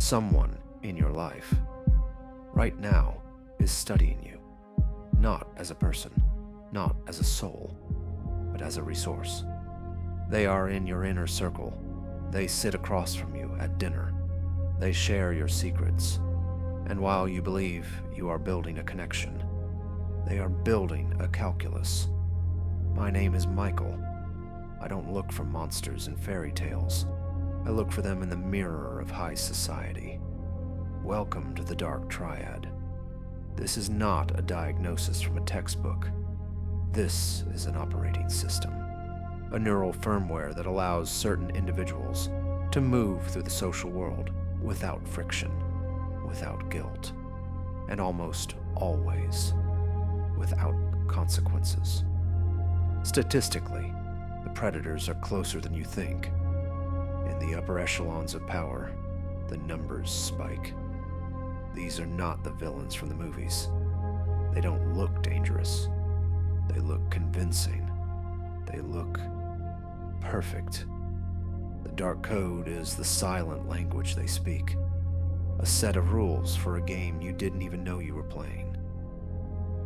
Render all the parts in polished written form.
Someone in your life, right now, is studying you, not as a person, not as a soul, but as a resource. They are in your inner circle. They sit across from you at dinner. They share your secrets. And while you believe you are building a connection, they are building a calculus. My name is Michael. I don't look for monsters in fairy tales. I look for them in the mirror of high society. Welcome to the Dark Triad. This is not a diagnosis from a textbook. This is an operating system, a neural firmware that allows certain individuals to move through the social world without friction, without guilt, and almost always without consequences. Statistically, the predators are closer than you think. In the upper echelons of power, the numbers spike. These are not the villains from the movies. They don't look dangerous. They look convincing. They look perfect. The dark code is the silent language they speak. A set of rules for a game you didn't even know you were playing.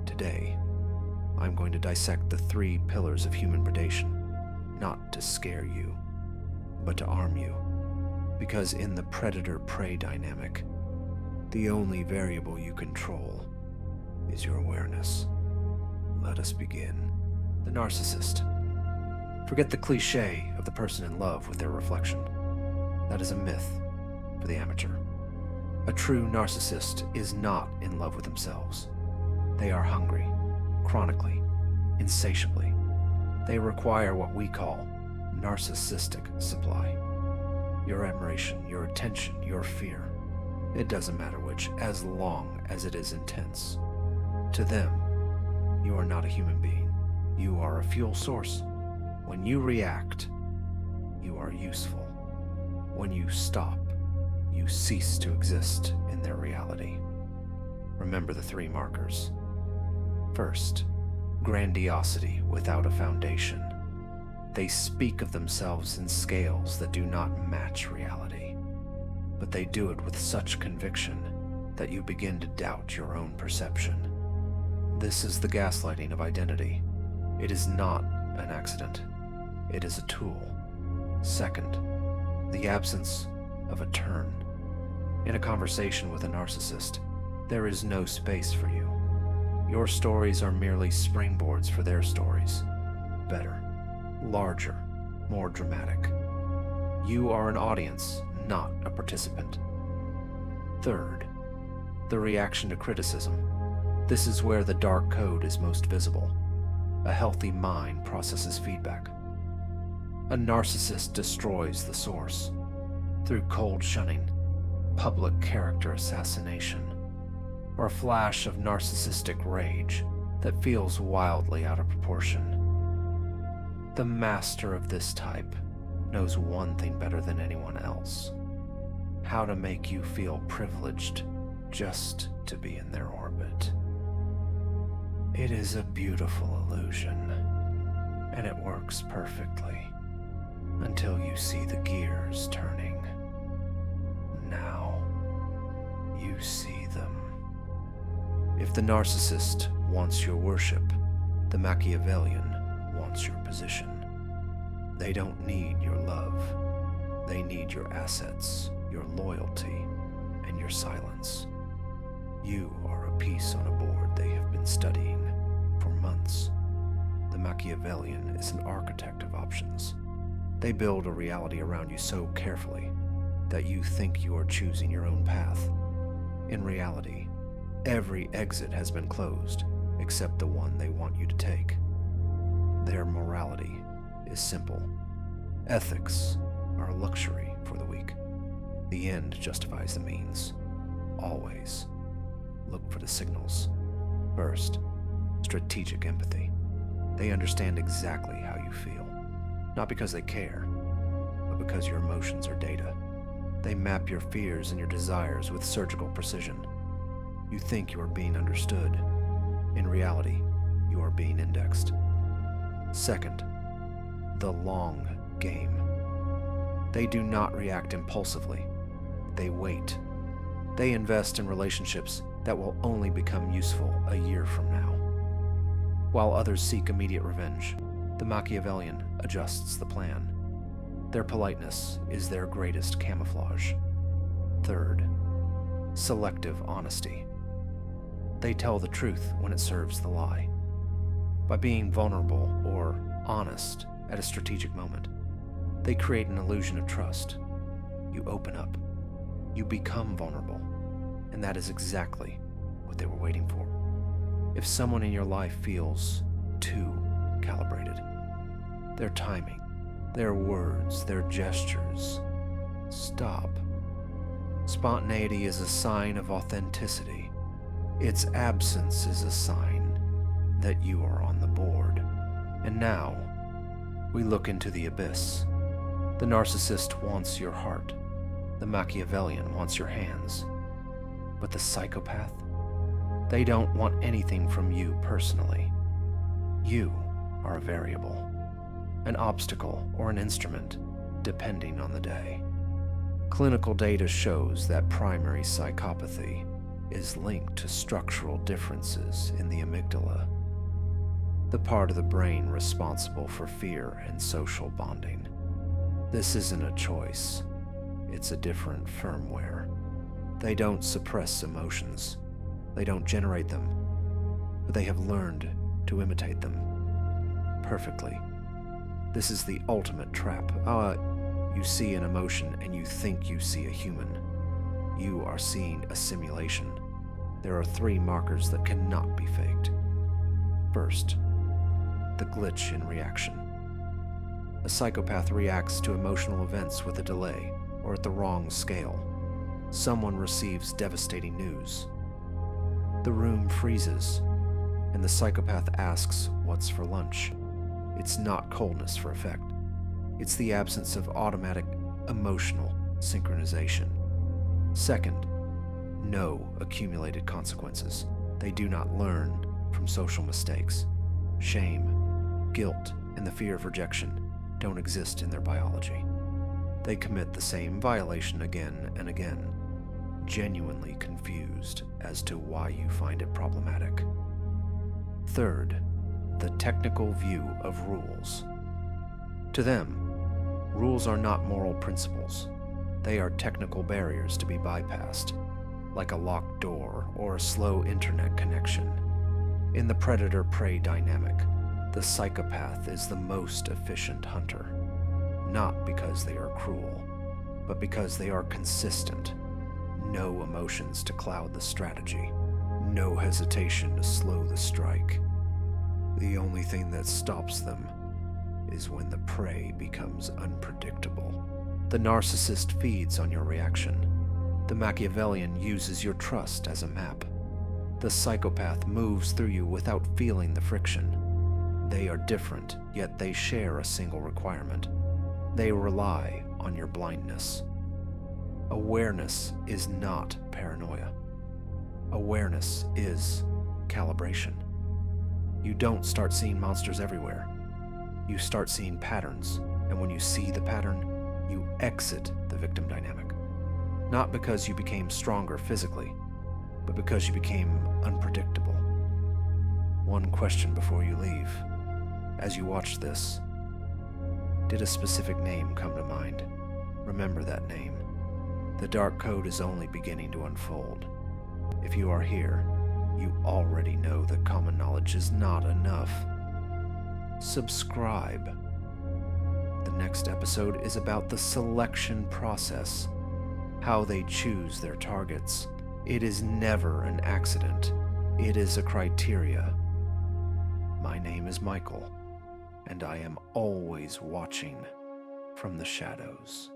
Today, I'm going to dissect the 3 pillars of human predation, not to scare you, but to arm you. Because in the predator-prey dynamic, the only variable you control is your awareness. Let us begin. The narcissist. Forget the cliché of the person in love with their reflection. That is a myth for the amateur. A true narcissist is not in love with themselves. They are hungry, chronically, insatiably. They require what we call narcissistic supply. Your admiration, your attention, your fear. It doesn't matter which, as long as it is intense. To them, you are not a human being. You are a fuel source. When you react, you are useful. When you stop, you cease to exist in their reality. Remember the 3 markers. First, grandiosity without a foundation. They speak of themselves in scales that do not match reality, but they do it with such conviction that you begin to doubt your own perception. This is the gaslighting of identity. It is not an accident. It is a tool. Second, the absence of a turn. In a conversation with a narcissist, there is no space for you. Your stories are merely springboards for their stories. Better, larger, more dramatic. You are an audience, not a participant. Third, the reaction to criticism. This is where the dark code is most visible. A healthy mind processes feedback. A narcissist destroys the source through cold shunning, public character assassination, or a flash of narcissistic rage that feels wildly out of proportion. The master of this type knows one thing better than anyone else: how to make you feel privileged just to be in their orbit. It is a beautiful illusion, and it works perfectly until you see the gears turning. Now, you see them. If the narcissist wants your worship, the Machiavellian wants your position. They don't need your love. They need your assets, your loyalty, and your silence. You are a piece on a board they have been studying for months. The Machiavellian is an architect of options. They build a reality around you so carefully that you think you are choosing your own path. In reality, every exit has been closed except the one they want you to take. Their morality is simple. Ethics are a luxury for the weak. The end justifies the means. Always. Look for the signals. First, strategic empathy. They understand exactly how you feel. Not because they care, but because your emotions are data. They map your fears and your desires with surgical precision. You think you are being understood. In reality, you are being indexed. Second, the long game. They do not react impulsively. They wait They invest in relationships that will only become useful a year from now. While others seek immediate revenge, the Machiavellian adjusts the plan. Their politeness is their greatest camouflage. Third, selective honesty. They tell the truth when it serves the lie. By being vulnerable or honest at a strategic moment, they create an illusion of trust. You open up. You become vulnerable. And that is exactly what they were waiting for. If someone in your life feels too calibrated, their timing, their words, their gestures, stop. Spontaneity is a sign of authenticity. Its absence is a sign that you are on the board. And now, we look into the abyss. The narcissist wants your heart. The Machiavellian wants your hands. But the psychopath? They don't want anything from you personally. You are a variable, an obstacle or an instrument, depending on the day. Clinical data shows that primary psychopathy is linked to structural differences in the amygdala, the part of the brain responsible for fear and social bonding. This isn't a choice, it's a different firmware. They don't suppress emotions, they don't generate them, but they have learned to imitate them perfectly. This is the ultimate trap. You see an emotion and you think you see a human. You are seeing a simulation. There are 3 markers that cannot be faked. First, the glitch in reaction. A psychopath reacts to emotional events with a delay or at the wrong scale. Someone receives devastating news. The room freezes, and the psychopath asks, "What's for lunch?" It's not coldness for effect. It's the absence of automatic emotional synchronization. Second, no accumulated consequences. They do not learn from social mistakes. Shame, guilt, and the fear of rejection don't exist in their biology. They commit the same violation again and again, genuinely confused as to why you find it problematic. Third, the technical view of rules. To them, rules are not moral principles. They are technical barriers to be bypassed, like a locked door or a slow internet connection. In the predator-prey dynamic, the psychopath is the most efficient hunter, not because they are cruel, but because they are consistent. No emotions to cloud the strategy, no hesitation to slow the strike. The only thing that stops them is when the prey becomes unpredictable. The narcissist feeds on your reaction. The Machiavellian uses your trust as a map. The psychopath moves through you without feeling the friction. They are different, yet they share a single requirement. They rely on your blindness. Awareness is not paranoia. Awareness is calibration. You don't start seeing monsters everywhere. You start seeing patterns, and when you see the pattern, you exit the victim dynamic. Not because you became stronger physically, but because you became unpredictable. One question before you leave. As you watch this, did a specific name come to mind? Remember that name. The dark code is only beginning to unfold. If you are here, you already know that common knowledge is not enough. Subscribe. The next episode is about the selection process, how they choose their targets. It is never an accident. It is a criteria. My name is Michael, and I am always watching from the shadows.